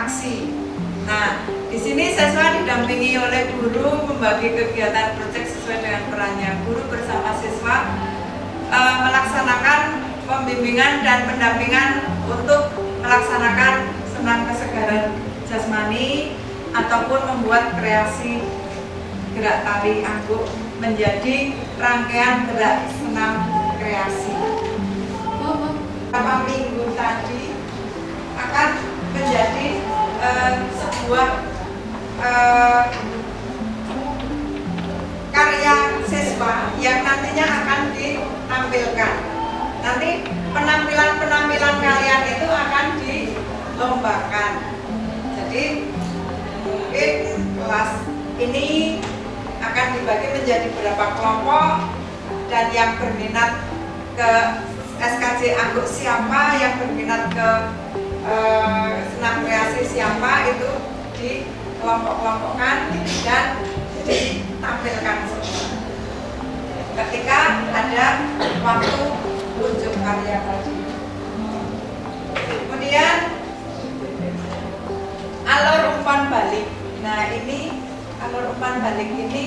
aksi. Nah, di sini siswa didampingi oleh guru membagi kegiatan proyek sesuai dengan perannya. Guru bersama siswa melaksanakan pembimbingan dan pendampingan untuk melaksanakan senam kesegaran jasmani ataupun membuat kreasi gerak tari angguk menjadi rangkaian gerak senam kreasi. Beberapa minggu tadi akan menjadi sebuah karya siswa yang nantinya akan ditampilkan. Nanti penampilan kalian itu akan dilombakan. Jadi mungkin kelas ini akan dibagi menjadi beberapa kelompok, dan yang berminat ke SKJ angguk siapa, yang berminat ke senam kreasi siapa, itu dikelompok-kelompokkan dan ditampilkan semua ketika ada waktu unjuk karya tadi. Kemudian alur umpan balik. Nah, ini alur umpan balik ini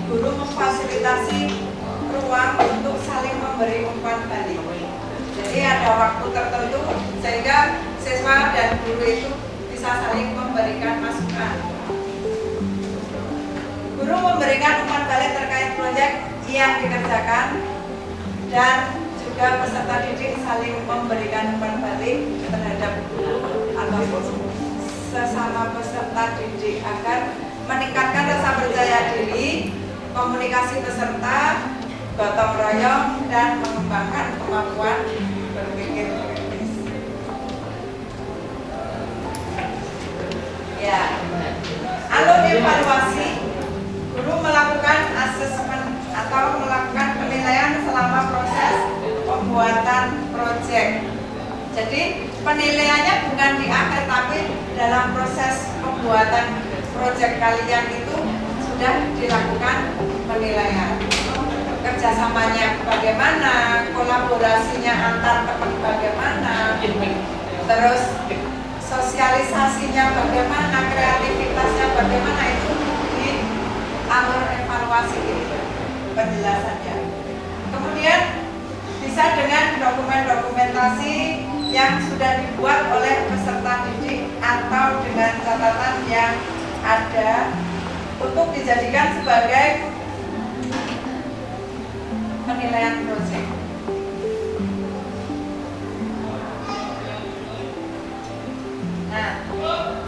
guru memfasilitasi ruang untuk saling memberi umpan balik. Jadi ada waktu tertentu sehingga siswa dan guru itu bisa saling memberikan masukan. Guru memberikan umpan balik terkait proyek yang dikerjakan, dan juga peserta didik saling memberikan umpan balik terhadap guru ataupun sesama peserta didik agar meningkatkan rasa percaya diri, komunikasi peserta, gotong royong, dan mengembangkan kemampuan berpikir kritis. Ya, alur evaluasi, guru melakukan asesmen atau melakukan penilaian selama proses pembuatan proyek. Jadi penilaiannya bukan di akhir, tapi dalam proses pembuatan proyek kalian itu sudah dilakukan penilaian. Kerjasamanya bagaimana, kolaborasinya antar teman bagaimana, terus sosialisasinya bagaimana, kreativitasnya bagaimana, itu di alur evaluasi ini penjelasannya. Kemudian bisa dengan dokumentasi yang sudah dibuat oleh peserta didik atau dengan catatan yang ada untuk dijadikan sebagai penilaian proyek. Nah,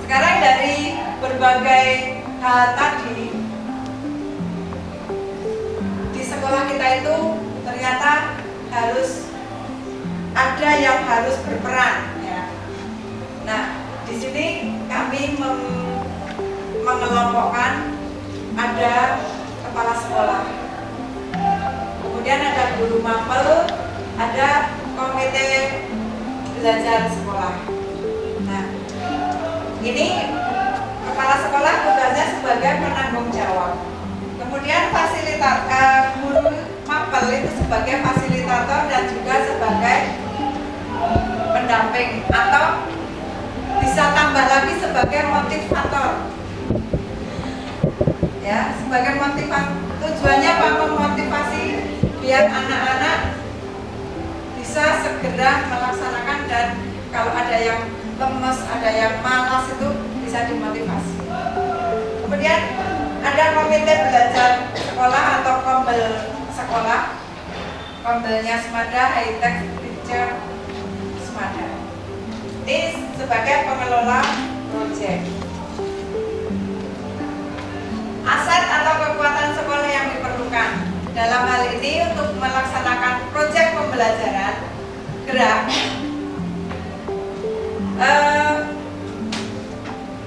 sekarang dari berbagai hal tadi di sekolah kita itu ternyata harus ada yang harus berperan, ya. Nah, di sini kami mengelompokkan, ada kepala sekolah, kemudian ada guru mapel, ada komite belajar sekolah. Nah, ini kepala sekolah tugasnya sebagai penanggung jawab. Kemudian guru mapel itu sebagai fasilitator dan juga sebagai pendamping, atau bisa tambah lagi sebagai motivator. Ya, sebagai motivator. Tujuannya apa? Memotivasi biar anak-anak bisa segera melaksanakan, dan kalau ada yang lemes, ada yang malas, itu bisa dimotivasi. Kemudian ada komite belajar sekolah atau kombel sekolah. Kombelnya Semada, High-Tech Teacher Semada. Ini sebagai pengelola proyek. Aset atau kekuatan sekolah yang diperlukan dalam hal ini untuk melaksanakan proyek pembelajaran gerak,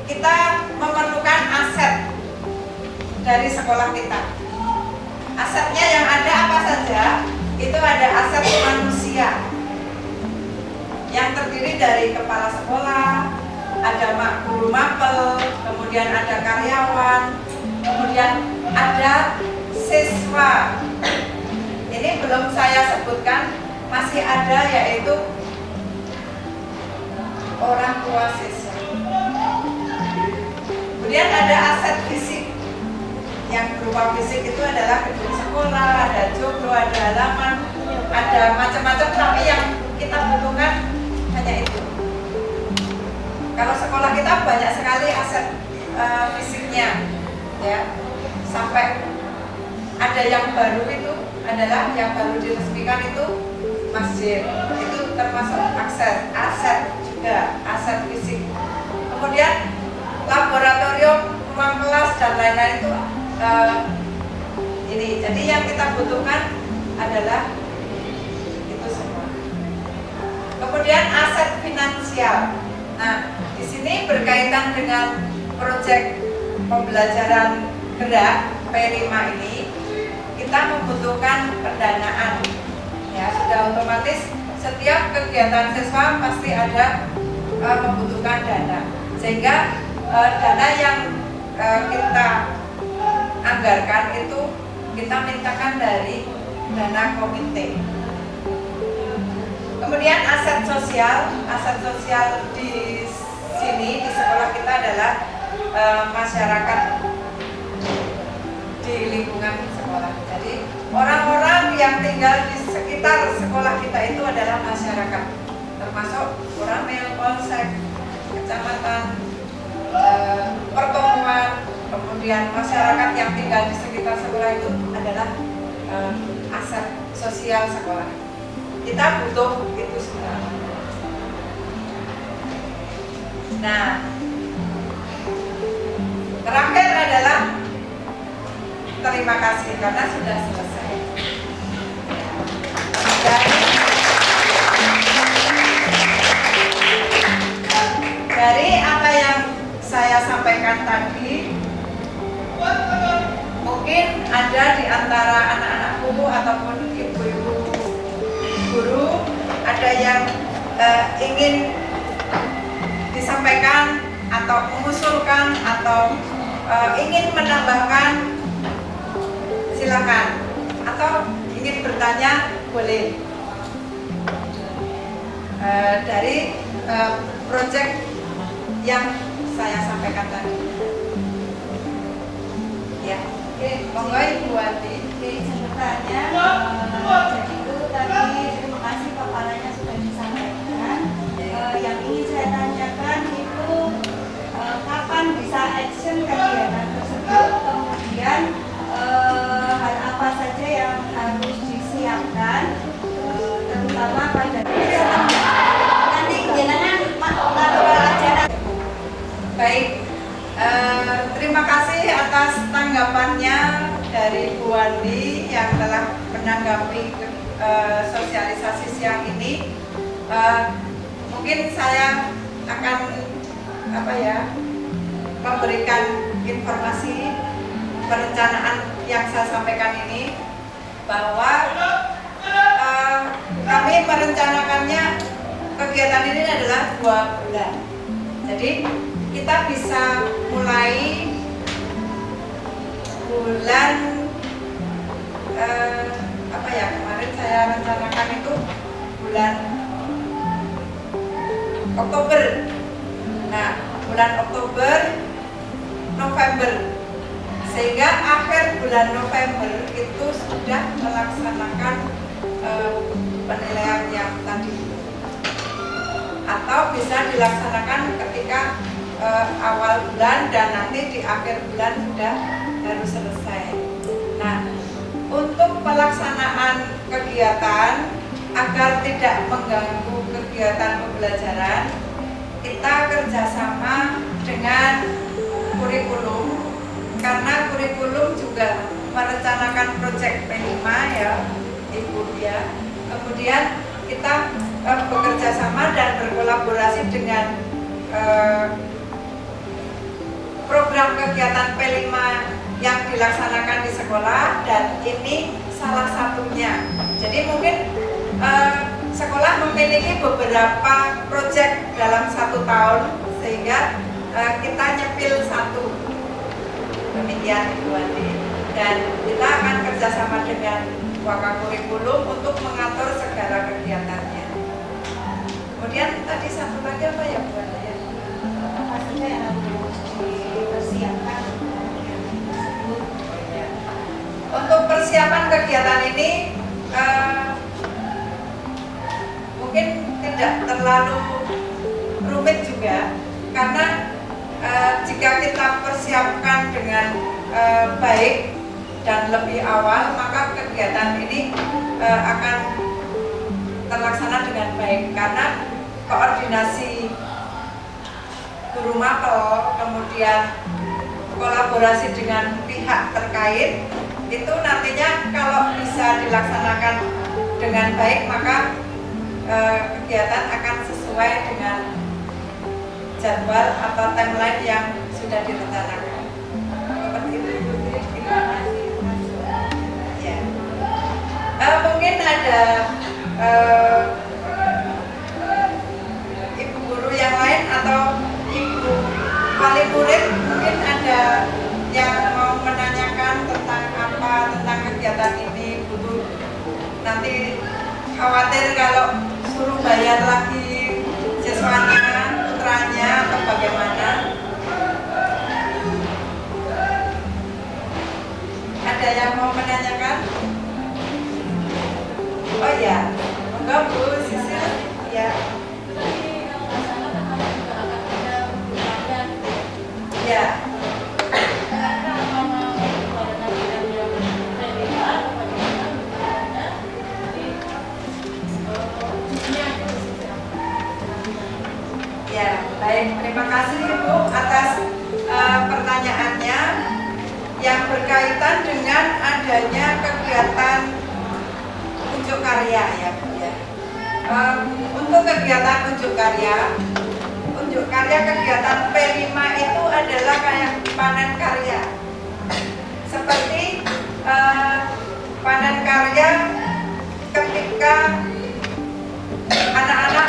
kita memerlukan aset dari sekolah kita. Asetnya yang ada apa saja? Itu ada aset manusia yang terdiri dari kepala sekolah, ada guru mapel, kemudian ada karyawan, kemudian ada siswa. Ini belum saya sebutkan, masih ada, yaitu orang tua siswa. Kemudian ada aset fisik. Yang berupa fisik itu adalah gedung sekolah, ada joglo, ada halaman, ada macam-macam, tapi yang kita butuhkan hanya itu. Kalau sekolah kita banyak sekali aset fisiknya, ya, sampai ada yang baru itu adalah yang baru diresmikan itu masjid, itu termasuk aset juga, aset fisik. Kemudian laboratorium, ruang kelas dan lain-lain itu ini. Jadi yang kita butuhkan adalah itu semua. Kemudian aset finansial. Nah, di sini berkaitan dengan proyek pembelajaran gerak P5 ini, kita membutuhkan pendanaan. Ya, sudah otomatis setiap kegiatan siswa pasti ada membutuhkan dana. Sehingga dana yang kita anggarkan itu kita mintakan dari dana komite. Kemudian aset sosial di sini di sekolah kita adalah masyarakat di lingkungan sekolah. Jadi orang-orang yang tinggal di sekitar sekolah kita itu adalah masyarakat, termasuk Koramil, Polsek, kecamatan, pertemuan, kemudian masyarakat yang tinggal di sekitar sekolah itu adalah aset sosial sekolah. Kita butuh itu semua. Nah, terakhir adalah terima kasih karena sudah selesai. Dari apa yang saya sampaikan tadi, mungkin ada di antara anak-anakku ataupun ibu-ibu guru ada yang ingin disampaikan atau mengusulkan atau ingin menambahkan, silakan, atau ingin bertanya boleh. Dari proyek yang saya sampaikan tadi. Ya, oke, monggo Ibu Wati. Oke, saya bertanya, jadi itu tadi terima kasih paparannya sudah disampaikan. Yang ingin saya tanyakan itu kapan bisa action kegiatan tersebut, kemudian hal apa saja yang harus disiapkan, terutama pada nanti jenengan laporan acara. Baik, terima kasih atas tanggapannya dari Bu Wandi yang telah menanggapi sosialisasi siang ini. Mungkin saya akan memberikan informasi perencanaan yang saya sampaikan ini, bahwa kami merencanakannya kegiatan ini adalah 2 bulan. Jadi kita bisa mulai bulan kemarin saya rencanakan itu bulan Oktober. Nah, bulan Oktober, November, sehingga akhir bulan November itu sudah melaksanakan penilaian yang tadi, atau bisa dilaksanakan ketika awal bulan dan nanti di akhir bulan sudah harus selesai. Nah, untuk pelaksanaan kegiatan agar tidak mengganggu kegiatan pembelajaran, kita kerjasama dengan kurikulum, karena kurikulum juga merencanakan proyek P5 ya Ibu ya. Kemudian kita bekerja sama dan berkolaborasi dengan program kegiatan P5 yang dilaksanakan di sekolah, dan ini salah satunya. Jadi mungkin sekolah memiliki beberapa proyek dalam 1 tahun, sehingga kita nyepil 1. Demikian Ibu Wandi. Dan kita akan kerjasama dengan Wakakurikulum untuk mengatur segala kegiatannya. Kemudian tadi satu lagi apa ya Bu Wandi? Apa saja yang harus dipersiapkan melaksanakan kegiatan ini mungkin tidak terlalu rumit juga, karena jika kita persiapkan dengan baik dan lebih awal, maka kegiatan ini akan terlaksana dengan baik, karena koordinasi guru mapel, kemudian kolaborasi dengan pihak terkait itu nantinya kalau bisa dilaksanakan dengan baik, maka kegiatan akan sesuai dengan jadwal atau timeline yang sudah direncanakan. Seperti itu, Ibu Tri. Terima kasih. Ya. Mungkin ada ibu guru yang lain atau ibu wali murid, mungkin ada yang mau menanyakan tentang kegiatan ini. Butuh nanti khawatir kalau suruh bayar lagi siswanya, putranya, atau bagaimana? Ada yang mau menanyakan? Oh ya, enggak Bu Sisil, ya. Ya. Ya, baik. Terima kasih Ibu atas pertanyaannya yang berkaitan dengan adanya kegiatan unjuk karya, ya Bu ya. Untuk kegiatan unjuk karya kegiatan P5 itu adalah kayak panen karya. Seperti panen karya ketika anak-anak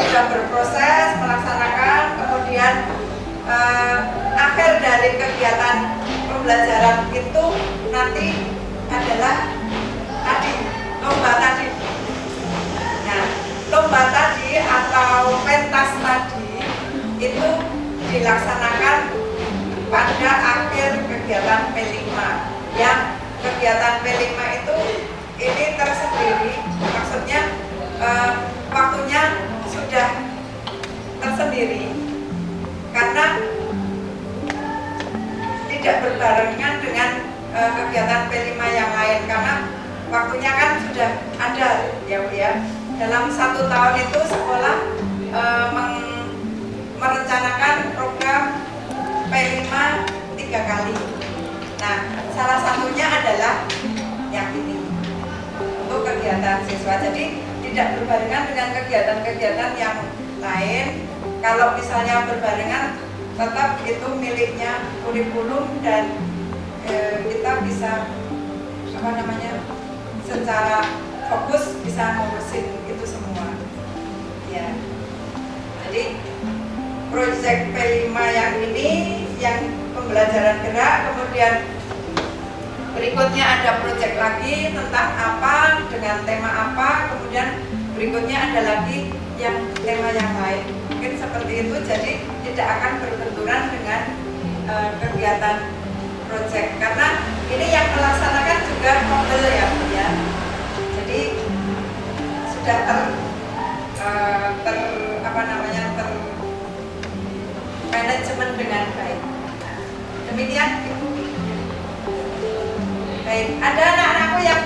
sudah berproses melaksanakan, kemudian akhir dari kegiatan pembelajaran itu nanti adalah lomba tadi. Nah, lomba tadi atau pentas tadi itu dilaksanakan pada akhir kegiatan P5. Yang kegiatan P5 itu ini tersendiri, maksudnya waktunya sudah tersendiri karena tidak berbarengan dengan kegiatan P5 yang lain, karena waktunya kan sudah ada, ya Bu ya. Dalam 1 tahun itu sekolah merencanakan program P5 3 kali. Nah, salah satunya adalah yang ini untuk kegiatan siswa. Jadi tidak berbarengan dengan kegiatan-kegiatan yang lain. Kalau misalnya berbarengan, tetap itu miliknya kurikulum dan kita bisa secara fokus bisa ngurusin itu semua. Ya. Jadi proyek P5 yang ini yang pembelajaran gerak, kemudian berikutnya ada proyek lagi tentang apa dengan tema apa, kemudian berikutnya ada lagi yang tema yang lain. Mungkin seperti itu, jadi tidak akan berbenturan dengan kegiatan proyek, karena ini yang melaksanakan juga mobile, ya Bu ya. Jadi sudah manajemen dengan baik. Demikian Ibu. Baik, ada anak-anakku yang